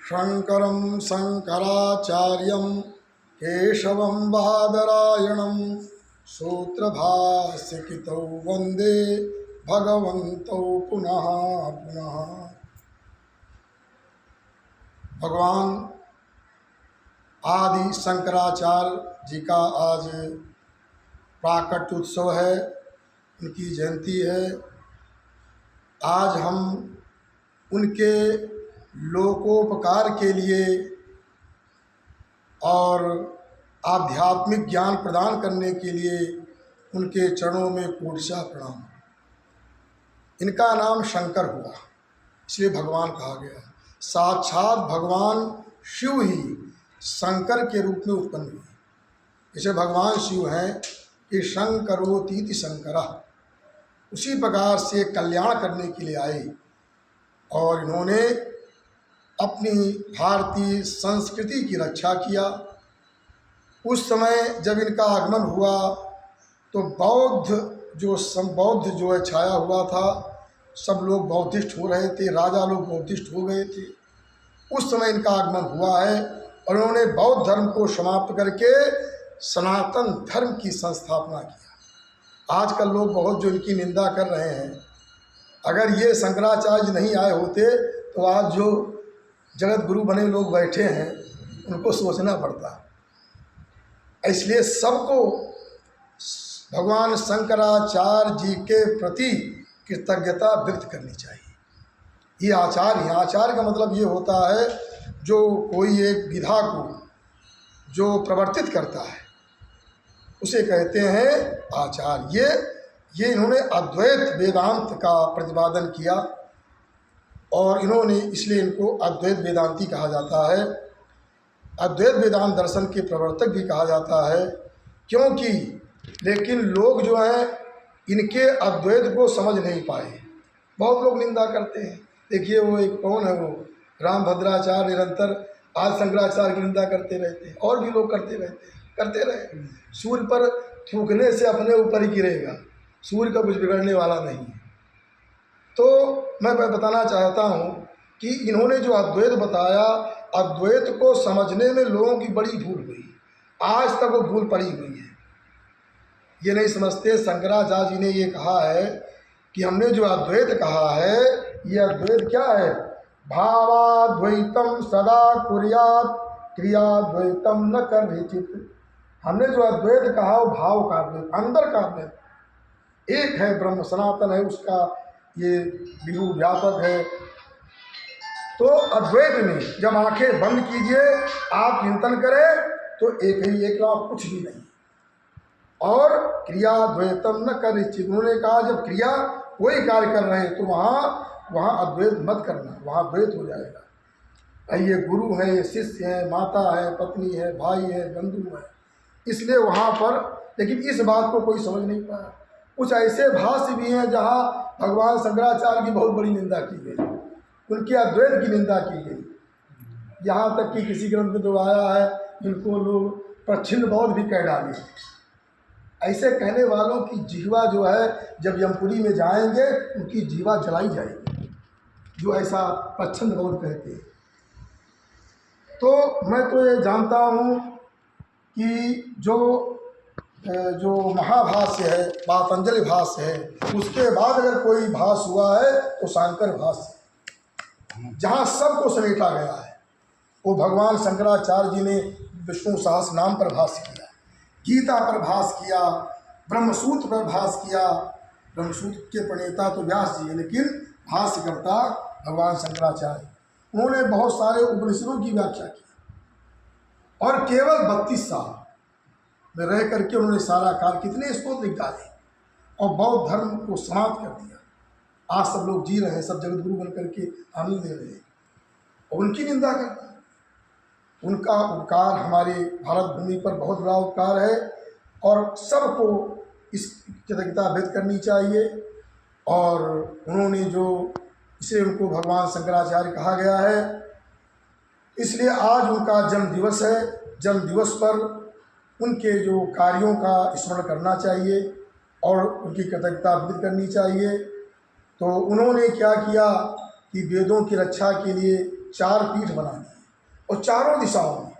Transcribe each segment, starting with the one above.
शंकरं शंकराचार्यं केशवं बादरायणं सूत्रभाष्यकृतौ वंदे भगवन्तौ पुनः पुनः। भगवान आदि शंकराचार्य जी का आज प्राकट्य उत्सव है, उनकी जयंती है। आज हम उनके लोकोपकार के लिए और आध्यात्मिक ज्ञान प्रदान करने के लिए उनके चरणों में कोटिशः प्रणाम। इनका नाम शंकर हुआ, इसलिए भगवान कहा गया। साक्षात भगवान शिव ही शंकर के रूप में उत्पन्न हुए। जैसे भगवान शिव हैं कि शंकरोतीति शंकरः, उसी प्रकार से कल्याण करने के लिए आए और इन्होंने अपनी भारतीय संस्कृति की रक्षा किया। उस समय जब इनका आगमन हुआ तो बौद्ध जो है छाया हुआ था, सब लोग बौद्धिस्ट हो रहे थे, राजा लोग बौद्धिस्ट हो गए थे। उस समय इनका आगमन हुआ है और उन्होंने बौद्ध धर्म को समाप्त करके सनातन धर्म की संस्थापना किया। आजकल लोग बहुत जो इनकी निंदा कर रहे हैं, अगर ये शंकराचार्य नहीं आए होते तो आज जो जगत गुरु बने लोग बैठे हैं उनको सोचना पड़ता। इसलिए सबको भगवान शंकराचार्य जी के प्रति कृतज्ञता व्यक्त करनी चाहिए। ये आचार्य का मतलब ये होता है जो कोई एक विधा को जो प्रवर्तित करता है उसे कहते हैं आचार्य। ये इन्होंने अद्वैत वेदांत का प्रतिपादन किया और इन्होंने इसलिए इनको अद्वैत वेदांती कहा जाता है। अद्वैत वेदांत दर्शन के प्रवर्तक भी कहा जाता है, क्योंकि लेकिन लोग जो हैं इनके अद्वैत को समझ नहीं पाए। बहुत लोग निंदा करते हैं। देखिए वो एक कौन है, वो रामभद्राचार्य निरंतर आज शंकराचार्य की निंदा करते रहते हैं, और भी लोग करते रहे। सूर्य पर थूकने से अपने ऊपर ही गिरेगा, सूर्य का कुछ बिगड़ने वाला नहीं है। तो मैं बताना चाहता हूँ कि इन्होंने जो अद्वैत बताया, अद्वैत को समझने में लोगों की बड़ी भूल हुई, आज तक वो भूल पड़ी हुई है। ये नहीं समझते। शंकराचार्य जी ने ये कहा है कि हमने जो अद्वैत कहा है, ये अद्वैत क्या है? भावाद्वैतम सदा कुर्यात् क्रियाद्वैतम न कर्हिचित्। हमने जो अद्वैत कहा वो भाव का अद्वैत, अंदर का अद्वैत। एक है ब्रह्म सनातन है, उसका ये विभु व्यापक है। तो अद्वैत में जब आंखें बंद कीजिए, आप चिंतन करें तो एक ही एक लाभ, कुछ भी नहीं। और क्रियाद्वैतम न कर्हिचित्। उन्होंने कहा जब क्रिया कोई कार्य कर रहे हैं तो वहाँ अद्वैत मत करना, वहाँ द्वैत हो जाएगा। ये गुरु है, ये शिष्य है, माता है, पत्नी है, भाई है, बंधु है, इसलिए वहाँ पर। लेकिन इस बात को कोई समझ नहीं पाया। कुछ ऐसे भाष्य भी हैं जहाँ भगवान शंकराचार्य की बहुत बड़ी निंदा की गई, उनके अद्वैत की निंदा की गई। यहाँ तक कि किसी ग्रंथ में तो आया है इनको लोग प्रच्छिन्न बौद्ध भी कह डाले। ऐसे कहने वालों की जिह्वा जो है जब यमपुरी में जाएंगे उनकी जिह्वा जलाई जाएगी, जो ऐसा प्रच्छन्न बौद्ध कहते हैं। तो मैं तो ये जानता हूँ कि जो महाभाष्य है, पातंजलि भाष्य है, उसके बाद अगर कोई भाष्य हुआ है तो शांकर भाष्य, जहाँ सबको समेटा गया है। वो भगवान शंकराचार्य जी ने विष्णु सहस्र नाम पर भाष्य किया, गीता पर भाष्य किया, ब्रह्मसूत्र पर भाष्य किया। ब्रह्मसूत्र के प्रणेता तो व्यास जी है, लेकिन भाष्यकर्ता भगवान शंकराचार्य। उन्होंने बहुत सारे उपनिषदों की व्याख्या की और केवल 32 साल में रह करके उन्होंने सारा काल कितने स्तोत्र लिख डाले और बौद्ध धर्म को समाप्त कर दिया। आज सब लोग जी रहे हैं, सब जगत गुरु बन करके आनंद ले रहे हैं और उनकी निंदा करना। उनका उपकार हमारे भारत भूमि पर बहुत बड़ा उपकार है और सबको इस कृतज्ञता व्यक्त करनी चाहिए। और उन्होंने जो इसे उनको भगवान शंकराचार्य कहा गया है, इसलिए आज उनका जन्म दिवस है। जन्म दिवस पर उनके जो कार्यों का स्मरण करना चाहिए और उनकी कृतज्ञता व्यक्त करनी चाहिए। तो उन्होंने क्या किया कि वेदों की रक्षा के लिए 4 पीठ बना दिए। और चारों दिशाओं में,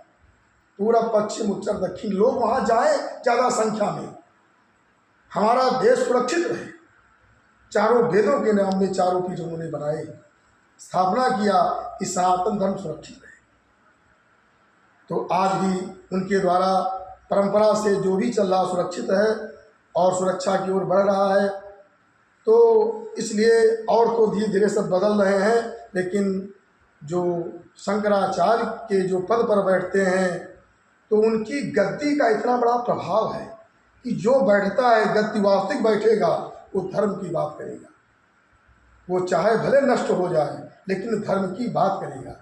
पूरब पश्चिम उत्तर दक्षिण, लोग वहाँ जाएं ज़्यादा संख्या में, हमारा देश सुरक्षित रहे। चारों वेदों के नाम में चारों पीठ उन्होंने बनाए, स्थापना किया कि सनातन धर्म सुरक्षित रहे। तो आज भी उनके द्वारा परंपरा से जो भी चल रहा सुरक्षित है और सुरक्षा की ओर बढ़ रहा है। तो इसलिए और तो धीरे धीरे सब बदल रहे हैं, लेकिन जो शंकराचार्य के जो पद पर बैठते हैं तो उनकी गद्दी का इतना बड़ा प्रभाव है कि जो बैठता है गद्दी वास्तविक बैठेगा वो धर्म की बात करेगा, वो चाहे भले नष्ट हो जाए लेकिन धर्म की बात करेगा।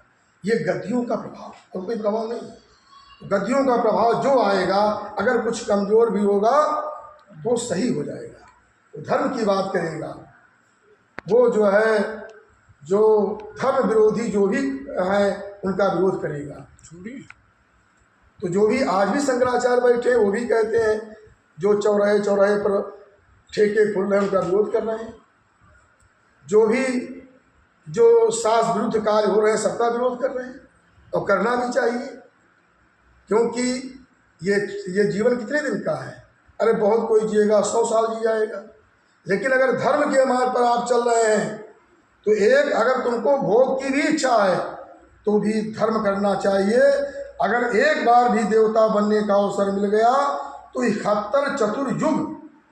ये गद्दियों का प्रभाव और कोई प्रभाव नहीं। गद्दियों का प्रभाव जो आएगा, अगर कुछ कमज़ोर भी होगा तो सही हो जाएगा, वो धर्म की बात करेगा। वो जो है, जो धर्म विरोधी जो भी है उनका विरोध करेगा। तो जो भी आज भी शंकराचार्य बैठे वो भी कहते हैं जो चौराहे चौराहे पर ठेके खुल रहे हैं उनका विरोध कर रहे हैं, जो भी जो शास्त्र विरुद्ध कार्य हो रहे हैं सबका विरोध कर रहे हैं, और करना भी चाहिए। क्योंकि ये जीवन कितने दिन का है? अरे बहुत कोई जिएगा, 100 साल जी जाएगा। लेकिन अगर धर्म के मार्ग पर आप चल रहे हैं तो एक, अगर तुमको भोग की भी इच्छा है तो भी धर्म करना चाहिए। अगर एक बार भी देवता बनने का अवसर मिल गया तो 71 चतुर्युग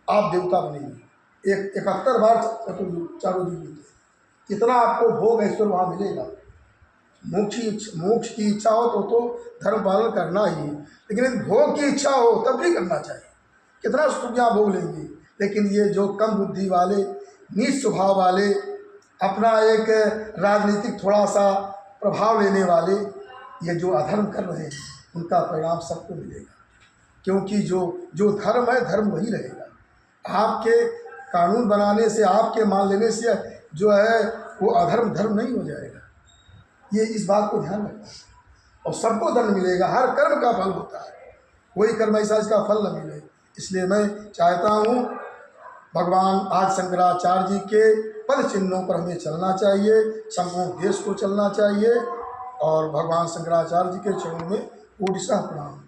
आप देवता बनेंगे। 71 बार चतुर्युग, चारों युग मिलते, इतना आपको भोग ऐश्वर्य वहाँ मिलेगा। मोक्ष की इच्छा हो तो धर्म पालन करना ही, लेकिन यदि भोग की इच्छा हो तब भी करना चाहिए। कितना स्तुतियाँ भोग लेंगे, लेकिन ये जो कम बुद्धि वाले, नीच स्वभाव वाले, अपना एक राजनीतिक थोड़ा सा प्रभाव लेने वाले, ये जो अधर्म कर रहे हैं उनका परिणाम सबको मिलेगा। क्योंकि जो धर्म है धर्म वही रहेगा। आपके कानून बनाने से, आपके मान लेने से जो है वो अधर्म धर्म नहीं हो जाएगा। ये इस बात को ध्यान रखना। और सबको दंड मिलेगा, हर कर्म का फल होता है, कोई कर्म ऐसा इसका फल न मिले। इसलिए मैं चाहता हूँ भगवान आज शंकराचार्य जी के पद चिन्हों पर हमें चलना चाहिए, संपूर्ण देश को चलना चाहिए, और भगवान शंकराचार्य जी के चरणों में कोटिशः प्रणाम।